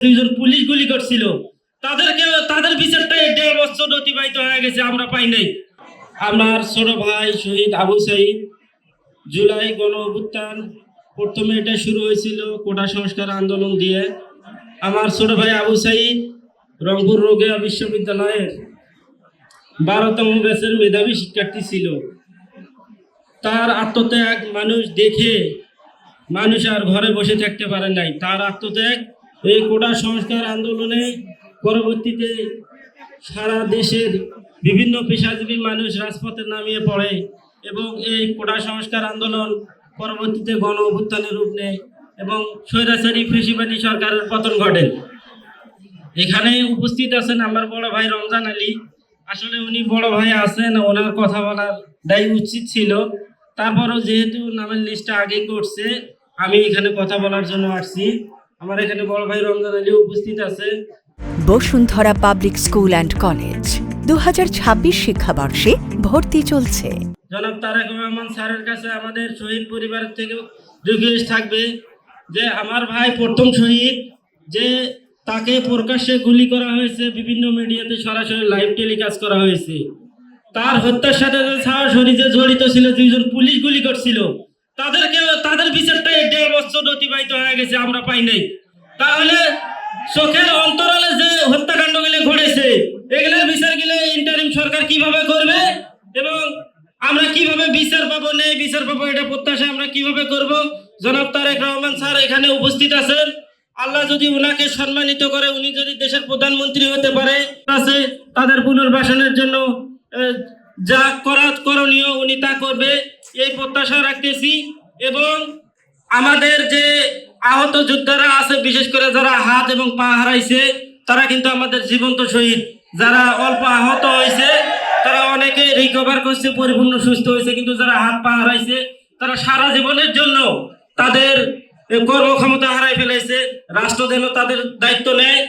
দুইজন পুলিশ গুলি করছিল, তাদের বিচারটা 1.5 বছর অতিবাহিত হয়ে গেছে, আমরা পাই নাই। আমার ছোট ভাই শহীদ আবু সাইদ, জুলাই গণ অভ্যুত্থান প্রথমে এটা শুরু হয়েছিল কোটা সংস্কার আন্দোলন দিয়ে। আমার ছোট ভাই আবু সাইদ রংপুর রোকেয়া বিশ্ববিদ্যালয়ের 12তম ব্যাচের মেধাবী শিক্ষার্থী ছিল। তার আত্মত্যাগ মানুষ দেখে মানুষ আর ঘরে বসে থাকতে পারে নাই। তার আত্মত্যাগ এই কোটা সংস্কার আন্দোলনে পরবর্তীতে সারা দেশের বিভিন্ন পেশাজীবী মানুষ রাজপথে নামিয়ে পড়ে এবং এই কোটা সংস্কার আন্দোলন পরবর্তীতে গণ অভ্যুত্থানের রূপ নেয় এবং স্বৈরাচারী ফ্যাসিবাদী সরকারের পতন ঘটে। এখানে উপস্থিত আছেন আমার বড় ভাই রমজান আলী। আসলে উনি বড় ভাই আছেন, ওনার কথা বলার দায়ী উচিত ছিল। তারপরও যেহেতু নামের লিস্টটা আগে করছে, আমি এখানে কথা বলার জন্য আসছি। আমার এখানে বড় ভাই রমজান আলী উপস্থিত আছে। Bashundhara public school and college 2026 শিক্ষাবর্ষে ভর্তি চলছে। জনাব তারেক রহমান স্যারের কাছে আমাদের শহীদ পরিবারের থেকে রিকোয়েস্ট থাকবে যে আমার ভাই প্রথম শহীদ, যে তাকে প্রকাশ্যে গুলি করা হয়েছে, বিভিন্ন মিডিয়াতে সরাসরি লাইভ টেলিকাস্ট করা হয়েছে। তার হত্যার সাথে সরাসরি যে জড়িত ছিল, দুইজন পুলিশ গুলি করছিল, তাদের বিচারটা 1.5 বছর অতিবাহিত হয়ে গেছে, আমরা পাই নাই। তাহলে চোখের অন্তরালে যে হত্যাকাণ্ডগুলো ঘটেছে, এগুলোর বিচারগুলো ইন্টারিম সরকার কিভাবে করবে এবং আমরা কিভাবে বিচার পাবো, নেই বিচার পাবো, এটা প্রত্যাশা আমরা কিভাবে করব। জনাব তারেক রহমান স্যার এখানে উপস্থিত আছেন। আল্লাহ যদি উনাকে সম্মানিত করে, উনি যদি দেশের প্রধানমন্ত্রী হতে পারে, আছে তাদের পুনর্বাসনের জন্য যা করণীয় উনি তা করবে, এই প্রত্যাশা রাখতেছি। এবং আমাদের যে আহত যোদ্ধারা আছে, বিশেষ করে যারা হাত এবং পা হারাইছে, তারা কিন্তু আমাদের জীবন্ত শহীদ। যারা অল্প আহত হয়েছে তারা অনেকে রিকভার করছে, পরিপূর্ণ সুস্থ হয়েছে, কিন্তু যারা হাত পা হারাইছে তারা সারা জীবনের জন্য তাদের কর্মক্ষমতা হারাই ফেলেছে। রাষ্ট্র যেন তাদের দায়িত্ব নেয়